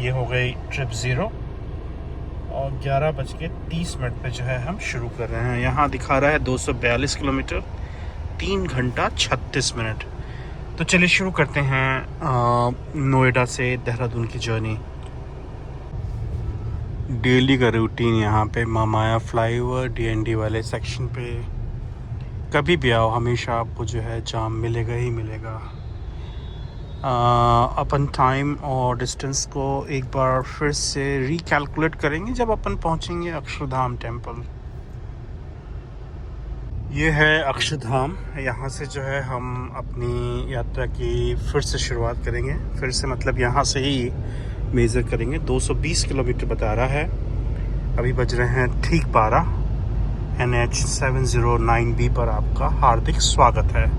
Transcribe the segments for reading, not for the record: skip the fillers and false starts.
ये हो गई ट्रिप ज़ीरो और 11:30 पे जो है हम शुरू कर रहे हैं। यहाँ दिखा रहा है 242 किलोमीटर 3 घंटा 36 मिनट। तो चलिए शुरू करते हैं नोएडा से देहरादून की जर्नी। डेली का रूटीन यहाँ पे मामाया फ्लाईओवर डीएनडी वाले सेक्शन पे कभी भी आओ हमेशा आपको जो है जाम मिलेगा ही मिलेगा। अपन टाइम और डिस्टेंस को एक बार फिर से रिकैलकुलेट करेंगे जब अपन पहुँचेंगे अक्षरधाम टेम्पल। ये है अक्षरधाम। यहाँ से जो है हम अपनी यात्रा की फिर से शुरुआत करेंगे। फिर से मतलब यहाँ से ही मेज़र करेंगे। 220 किलोमीटर बता रहा है। अभी बज रहे हैं ठीक 12। NH 709B पर आपका हार्दिक स्वागत है।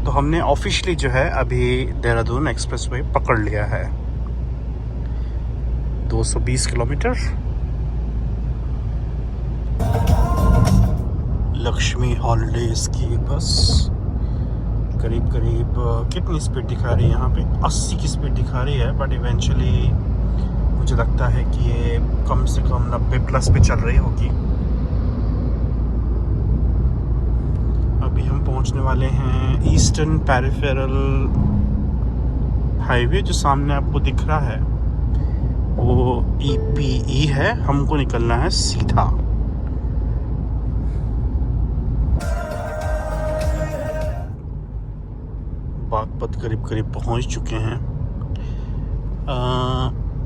तो हमने ऑफिशियली जो है अभी देहरादून एक्सप्रेसवे पकड़ लिया है। 220 किलोमीटर। लक्ष्मी हॉलिडेज की बस करीब करीब कितनी स्पीड दिखा रही है यहाँ पे? 80 की स्पीड दिखा रही है, बट इवेंचुअली मुझे लगता है कि ये कम से कम 90+ पे चल रही होगी। अभी हम पहुँचने वाले हैं ईस्टर्न पेरिफेरल हाईवे। जो सामने आपको दिख रहा है वो EPE है। हमको निकलना है सीधा। बागपत करीब करीब पहुंच चुके हैं।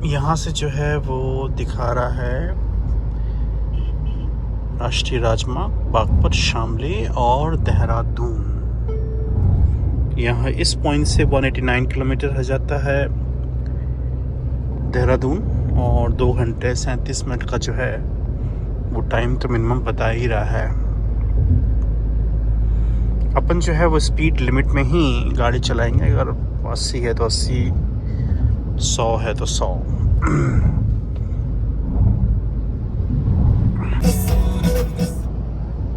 यहाँ से जो है वो दिखा रहा है राष्ट्रीय राजमार्ग बागपत, शामली और देहरादून। यहाँ इस पॉइंट से 189 किलोमीटर हो जाता है देहरादून और 2 घंटे 37 मिनट का जो है वो टाइम तो मिनिमम बता ही रहा है। अपन जो है वो स्पीड लिमिट में ही गाड़ी चलाएंगे। अगर 80 है तो 80, 100 है तो 100।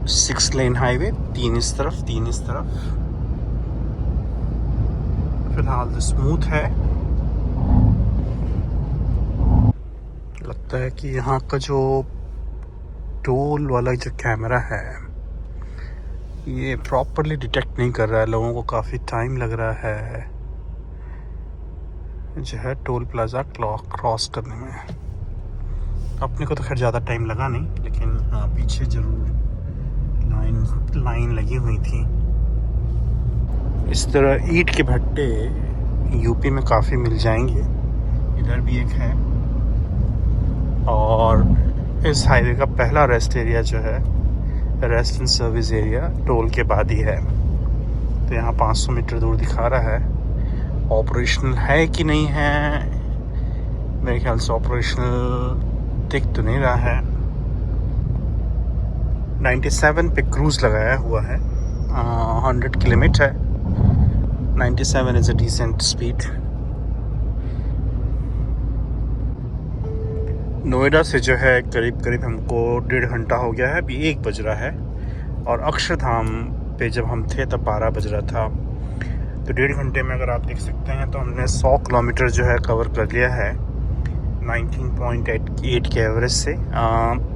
6 लेन हाईवे, 3 इस तरफ 3 इस तरफ। फिलहाल तो स्मूथ है। लगता है कि यहाँ का जो टोल वाला जो कैमरा है ये प्रॉपरली डिटेक्ट नहीं कर रहा है। लोगों को काफ़ी टाइम लग रहा है जो है टोल प्लाज़ा क्रॉस करने में। अपने को तो खैर ज़्यादा टाइम लगा नहीं, लेकिन हाँ पीछे ज़रूर लाइन लगी हुई थी। इस तरह ईंट के भट्टे यूपी में काफ़ी मिल जाएंगे। इधर भी एक है। और इस हाईवे का पहला रेस्ट एरिया जो है rest and service area toll के बाद ही है। तो यहाँ 500 मीटर दूर दिखा रहा है। ऑपरेशनल है कि नहीं है, मेरे ख्याल से ऑपरेशनल दिख तो नहीं रहा है। 97 पे क्रूज़ लगाया हुआ है। 100 की लिमिट है। 97 is a decent speed. Noida से जो है करीब करीब हमको 1.5 घंटा हो गया है। अभी 1 बज रहा है और अक्षरधाम पे जब हम थे तब 12 बज रहा था। तो 1.5 घंटे में अगर आप देख सकते हैं तो हमने 100 किलोमीटर जो है कवर कर लिया है 19.8 के एवरेज से।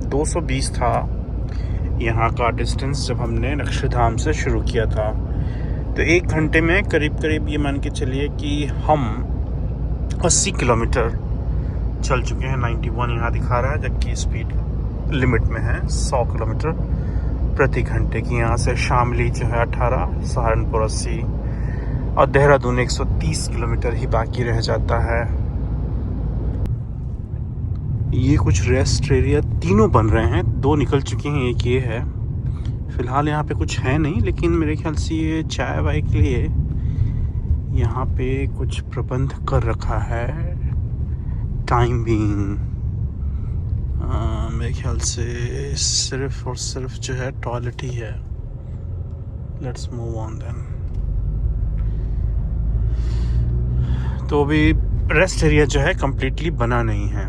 220 था यहाँ का डिस्टेंस जब हमने अक्षरधाम से शुरू किया था। तो 1 घंटे में करीब करीब ये मान के चलिए कि हम 80 किलोमीटर चल चुके हैं। 91 यहाँ दिखा रहा है, जबकि स्पीड लिमिट में है 100 किलोमीटर प्रति घंटे की। यहाँ से शामली जो है 18, सहारनपुर 80 और देहरादून 130 किलोमीटर ही बाकी रह जाता है। ये कुछ रेस्ट एरिया तीनों बन रहे हैं। 2 निकल चुके हैं, एक ये है। फिलहाल यहाँ पे कुछ है नहीं, लेकिन मेरे ख्याल से ये चाय वाय के लिए यहाँ पे कुछ प्रबंध कर रखा है टाइम बीइंग। मेरे ख्याल से सिर्फ और सिर्फ जो है टॉयलेट ही है। Let's move on then. तो अभी रेस्ट एरिया जो है कंप्लीटली बना नहीं है।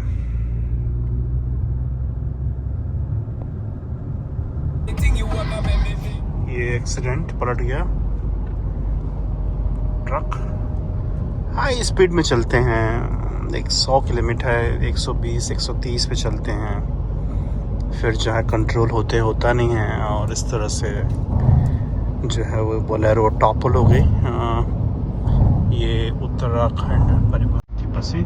ये एक्सीडेंट, पलट गया ट्रक। हाई स्पीड में चलते हैं एक 100 की लिमिट है, 120 130 पे चलते हैं, फिर जो है कंट्रोल होता नहीं है, और इस तरह से जो है वो बोलेरो टॉपल हो गई। ये उत्तराखंड परिवहन की बसें।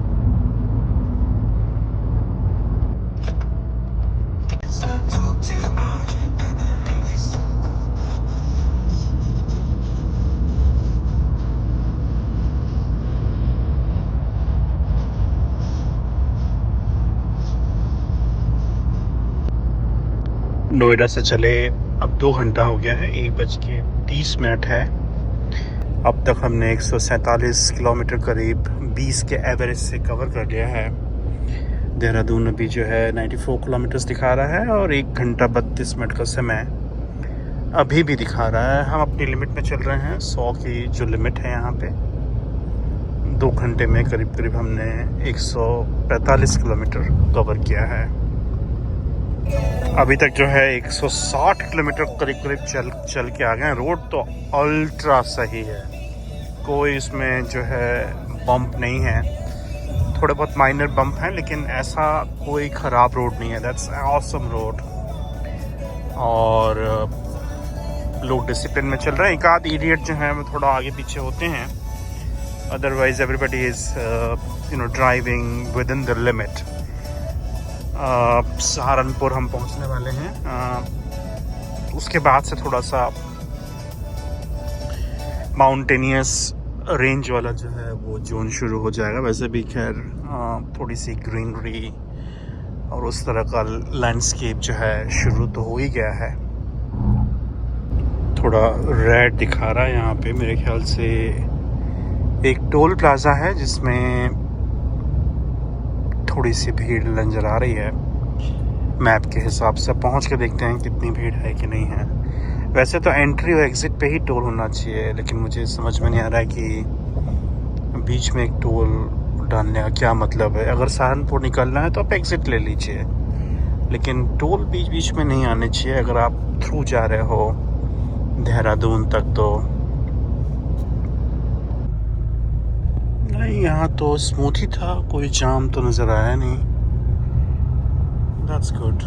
नोएडा से चले अब 2 घंटा हो गया है, 1:30 है। अब तक हमने 147 किलोमीटर करीब 20 के एवरेज से कवर कर लिया है। देहरादून अभी जो है 94 किलोमीटर्स दिखा रहा है, और 1 घंटा 32 मिनट का समय अभी भी दिखा रहा है। हम अपनी लिमिट में चल रहे हैं, 100 की जो लिमिट है यहाँ पे। 2 घंटे में करीब हमने 145 किलोमीटर कवर किया है। अभी तक जो है 160 किलोमीटर करीब चल के आ गए हैं। रोड तो अल्ट्रा सही है, कोई इसमें जो है बम्प नहीं है, थोड़े बहुत माइनर बम्प हैं, लेकिन ऐसा कोई ख़राब रोड नहीं है। दैट्स ऑसम रोड, और लोग डिसिप्लिन में चल रहे हैं। एक आध इडियट जो है वो थोड़ा आगे पीछे होते हैं, otherwise everybody is driving with in the limit. Saharanpur हम पहुंचने वाले हैं। उसके बाद से थोड़ा सा माउंटेनियस रेंज वाला जो है वो जोन शुरू हो जाएगा। वैसे भी खैर थोड़ी सी ग्रीनरी और उस तरह का लैंडस्केप जो है शुरू तो हो ही गया है। थोड़ा रेड दिखा रहा है यहाँ पे, मेरे ख्याल से एक टोल प्लाज़ा है जिसमें थोड़ी सी भीड़ नजर आ रही है। मैप के हिसाब से पहुंच के देखते हैं कितनी भीड़ है कि नहीं है। वैसे तो एंट्री और एग्ज़िट पे ही टोल होना चाहिए, लेकिन मुझे समझ में नहीं आ रहा है कि बीच में एक टोल डालने का क्या मतलब है। अगर सहारनपुर निकलना है तो आप एग्ज़िट ले लीजिए, लेकिन टोल बीच में नहीं आने चाहिए अगर आप थ्रू जा रहे हो देहरादून तक। तो नहीं, यहाँ तो स्मूथ ही था, कोई जाम तो नज़र आया नहीं। That's good.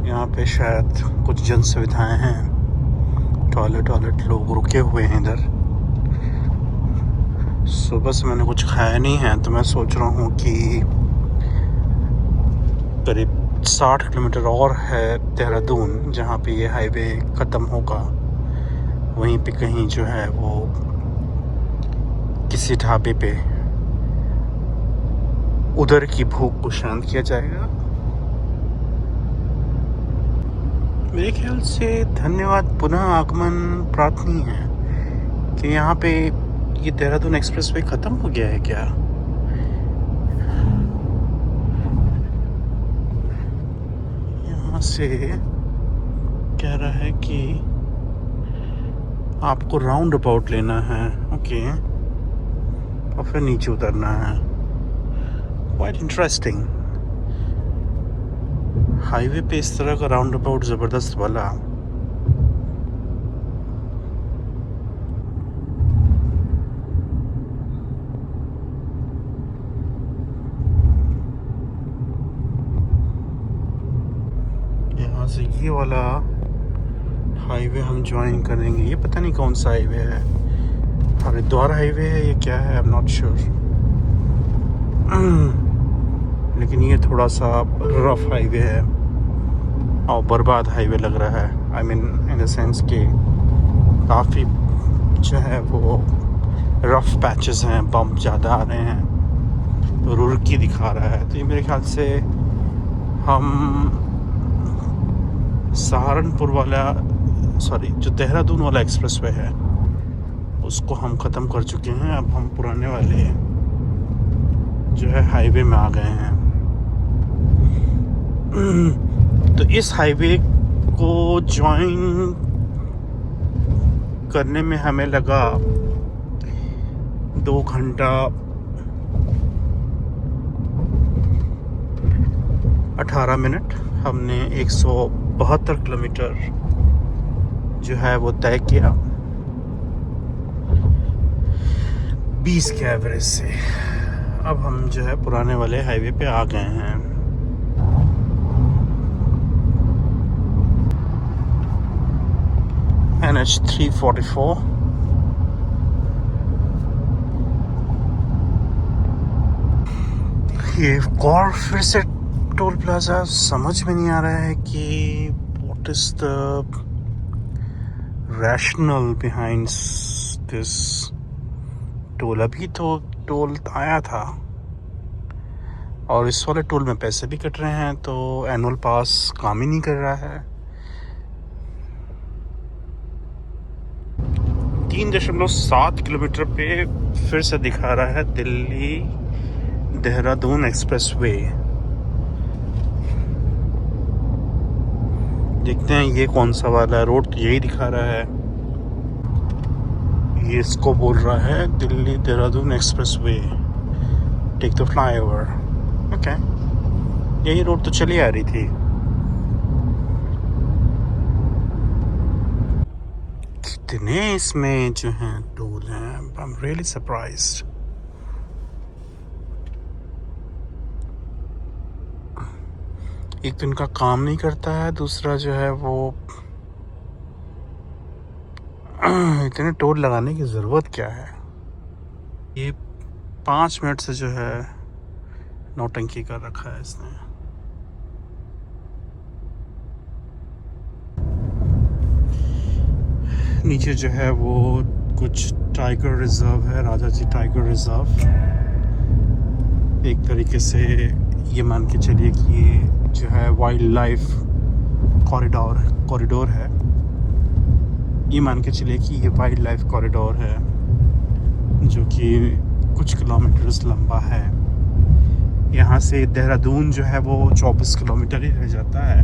यहाँ पे शायद कुछ जन सुविधाएँ हैं, टॉयलेट लोग रुके हुए हैं इधर। सुबह से मैंने कुछ खाया नहीं है, तो मैं सोच रहा हूँ कि करीब 60 किलोमीटर और है देहरादून, जहाँ पे ये हाईवे ख़त्म होगा, वहीं पे कहीं जो है वो किसी ढाबे पे उधर की भूख को शांत किया जाएगा। मेरे ख्याल से धन्यवाद पुनः आगमन प्रार्थनी है कि यहाँ पे ये देहरादून एक्सप्रेसवे ख़त्म हो गया है क्या। यहाँ से कह रहा है कि आपको राउंड अबाउट लेना है, ओके, और फिर नीचे उतरना है। Quite interesting. हाईवे पे इस तरह का राउंड अबाउट ज़बरदस्त वाला। यहाँ से ये वाला हाईवे हम ज्वाइन करेंगे। ये पता नहीं कौन सा हाईवे है, हरिद्वार हाईवे है, ये क्या है, आई एम नॉट श्योर। लेकिन ये थोड़ा सा रफ हाईवे है और बर्बाद हाईवे लग रहा है। I mean in the sense कि काफ़ी जो है वो रफ पैचेस हैं, बम्प ज़्यादा आ रहे हैं, रुड़की दिखा रहा है। तो ये मेरे ख्याल से हम सहारनपुर वाला, सॉरी, जो देहरादून वाला एक्सप्रेसवे है उसको हम ख़त्म कर चुके हैं। अब हम पुराने वाले जो है हाईवे में आ गए हैं। तो इस हाईवे को ज्वाइन करने में हमें लगा 2 घंटा 18 मिनट। हमने 172 किलोमीटर जो है वो तय किया 20 के एवरेज से। अब हम जो है पुराने वाले हाईवे पे आ गए हैं। NH 344। ये और फिर से टोल प्लाजा, समझ में नहीं आ रहा है कि what is the rational behind this toll. अभी तो टोल आया था और इस वाले टोल में पैसे भी कट रहे हैं, तो एनुअल पास काम ही नहीं कर रहा है। 3.7 किलोमीटर पे फिर से दिखा रहा है दिल्ली देहरादून एक्सप्रेसवे। देखते हैं ये कौन सा वाला है। रोड तो यही दिखा रहा है, ये इसको बोल रहा है Delhi Dehradun expressway, take the flyover. Okay, यही रोड तो चली आ रही थी। कितने इसमें जो हैं टोल हैं, आई एम रियली सरप्राइज्ड। एक तो इनका काम नहीं करता है, दूसरा जो है वो इतने टोल लगाने की ज़रूरत क्या है। ये 5 मिनट से जो है नौटंकी कर रखा है इसने। नीचे जो है वो कुछ टाइगर रिजर्व है, राजा जी टाइगर रिजर्व। एक तरीके से ये मान के चलिए कि ये जो है वाइल्ड लाइफ कॉरिडोर है। ये मान के चलिए कि ये वाइल्ड लाइफ कॉरिडोर है जो कि कुछ किलोमीटर्स लंबा है। यहाँ से देहरादून जो है वो 24 किलोमीटर ही रह जाता है।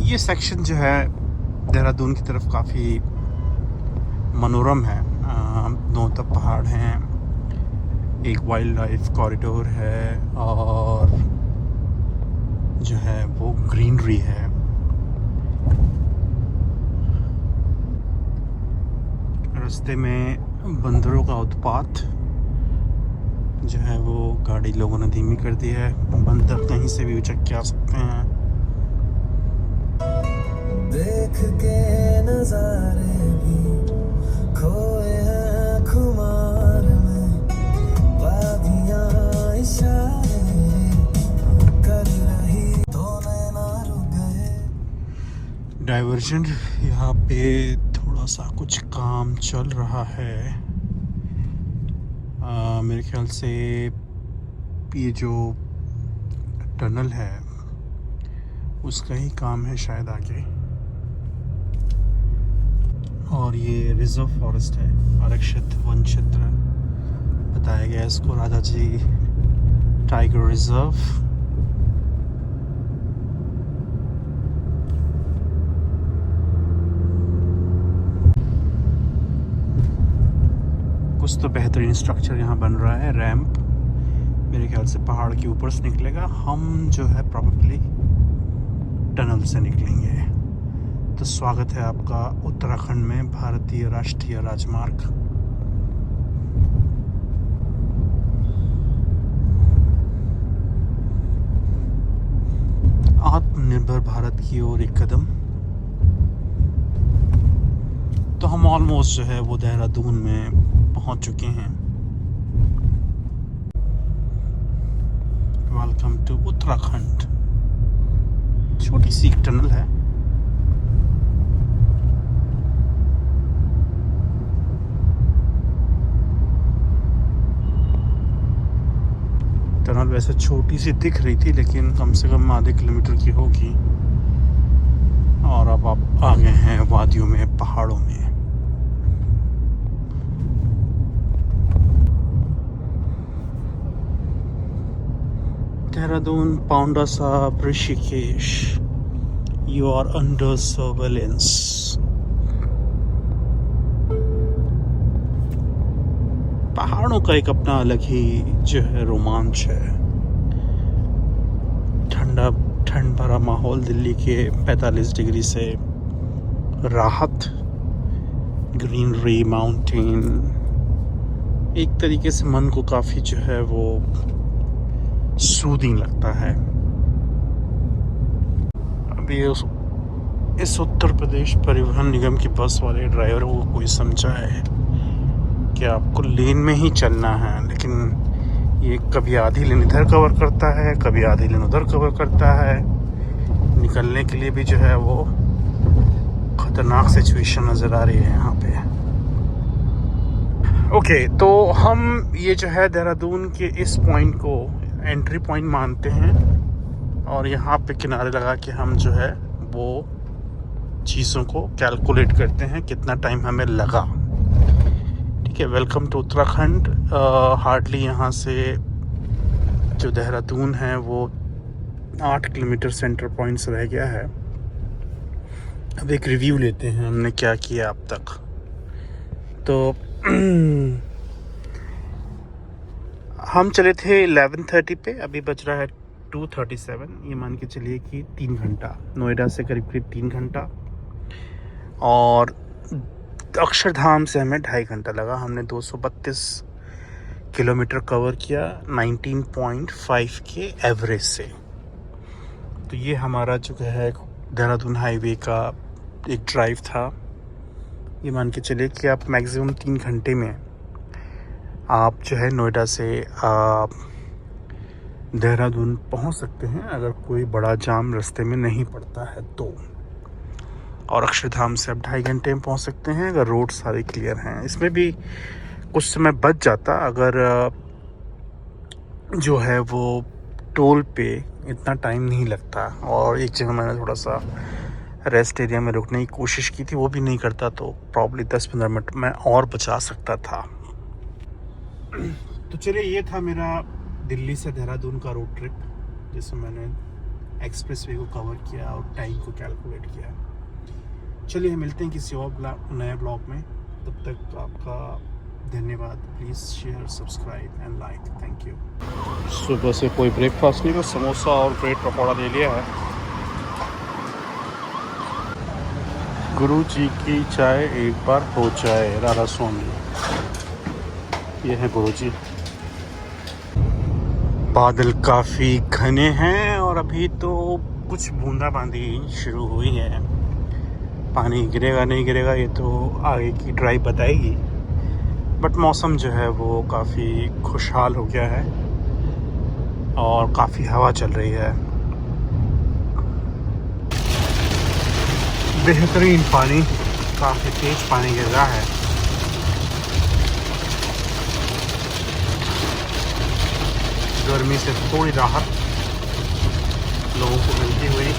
ये सेक्शन जो है देहरादून की तरफ काफ़ी मनोरम है। दोनों तरफ पहाड़ हैं, एक वाइल्ड लाइफ कॉरिडोर है और जो है वो ग्रीनरी है। रास्ते में बंदरों का उत्पात जो है वो गाड़ी लोगों ने धीमी कर दी है। बंदर कहीं से भी उचक के आ सकते हैं। देख के नजारे भी खोए हैं खुमार में, वादियां इशारे कर रही तो नैना रुक गए। डाइवर्जन यहाँ पे थोड़ा सा कुछ काम चल रहा है। मेरे ख्याल से ये जो टनल है उसका ही काम है शायद आगे। और ये रिजर्व फॉरेस्ट है, आरक्षित वन क्षेत्र बताया गया इसको, राजा जी टाइगर रिजर्व। कुछ तो बेहतरीन स्ट्रक्चर यहाँ बन रहा है। रैंप मेरे ख्याल से पहाड़ के ऊपर से निकलेगा। हम जो है प्रॉबेबली टनल से निकलेंगे। तो स्वागत है आपका उत्तराखंड में भारतीय राष्ट्रीय राजमार्ग। आत्मनिर्भर भारत की ओर एक कदम। तो हम ऑलमोस्ट जो है वो देहरादून में पहुंच चुके हैं। Welcome to Uttarakhand. छोटी सी एक टनल है। टनल वैसे छोटी सी दिख रही थी लेकिन कम से कम आधे किलोमीटर की होगी। और अब आप आ गए हैं वादियों में, पहाड़ों में। Dehradun, Paonta Sahib, Rishikesh, you are under surveillance. पहाड़ों का एक अपना अलग ही जो है रोमांच है। ठंड भरा माहौल, दिल्ली के 45 डिग्री से राहत, ग्रीनरी, माउंटेन, एक तरीके से मन को काफ़ी जो है वो सूदिंग लगता है। अभी इस उत्तर प्रदेश परिवहन निगम की बस वाले ड्राइवरों को कोई समझाए कि आपको लेन में ही चलना है, लेकिन ये कभी आधी लेन इधर कवर करता है, कभी आधी लेन उधर कवर करता है। निकलने के लिए भी जो है वो खतरनाक सिचुएशन नज़र आ रही है यहाँ पे। ओके, तो हम ये जो है देहरादून के इस पॉइंट को एंट्री पॉइंट मानते हैं और यहाँ पे किनारे लगा के हम जो है वो चीज़ों को कैलकुलेट करते हैं कितना टाइम हमें लगा। ठीक है, वेलकम टू उत्तराखंड। हार्डली यहाँ से जो देहरादून है वो 8 किलोमीटर सेंटर पॉइंट से रह गया है। अब एक रिव्यू लेते हैं हमने क्या किया अब तक। तो हम चले थे 11:30 पे, अभी बज रहा है 2:37। ये मान के चलिए कि 3 घंटा, नोएडा से करीब 3 घंटा, और अक्षरधाम से हमें 2.5 घंटा लगा। हमने 232 किलोमीटर कवर किया 19.5 के एवरेज से। तो ये हमारा जो है देहरादून हाईवे का एक ड्राइव था। ये मान के चलिए कि आप मैक्सिमम 3 घंटे में आप जो है नोएडा से देहरादून पहुंच सकते हैं, अगर कोई बड़ा जाम रास्ते में नहीं पड़ता है तो। और अक्षरधाम से आप 2.5 घंटे में पहुंच सकते हैं अगर रोड सारे क्लियर हैं। इसमें भी कुछ समय बच जाता अगर जो है वो टोल पे इतना टाइम नहीं लगता। और एक जगह मैंने थोड़ा सा रेस्ट एरिया में रुकने की कोशिश की थी, वो भी नहीं करता तो प्रॉब्ली 10-15 मिनट में और बचा सकता था। तो चलिए, ये था मेरा दिल्ली से देहरादून का रोड ट्रिप, जिसमें मैंने एक्सप्रेसवे को कवर किया और टाइम को कैलकुलेट किया। चलिए मिलते हैं किसी और नए ब्लॉग में। तब तक आपका धन्यवाद। Please share, subscribe and like. Thank you. सुबह से कोई ब्रेकफास्ट नहीं, बस समोसा और ब्रेड पकौड़ा ले लिया है। गुरु जी की चाय एक बार हो जाए, राधा स्वामी। ये है गुरु जी। बादल काफ़ी घने हैं और अभी तो कुछ बूंदाबांदी शुरू हुई है। पानी गिरेगा नहीं गिरेगा ये तो आगे की ड्राइव बताएगी, बट मौसम जो है वो काफ़ी खुशहाल हो गया है और काफ़ी हवा चल रही है। बेहतरीन पानी, काफ़ी तेज पानी गिर रहा है। गर्मी से थोड़ी राहत लोगों को मिलती हुई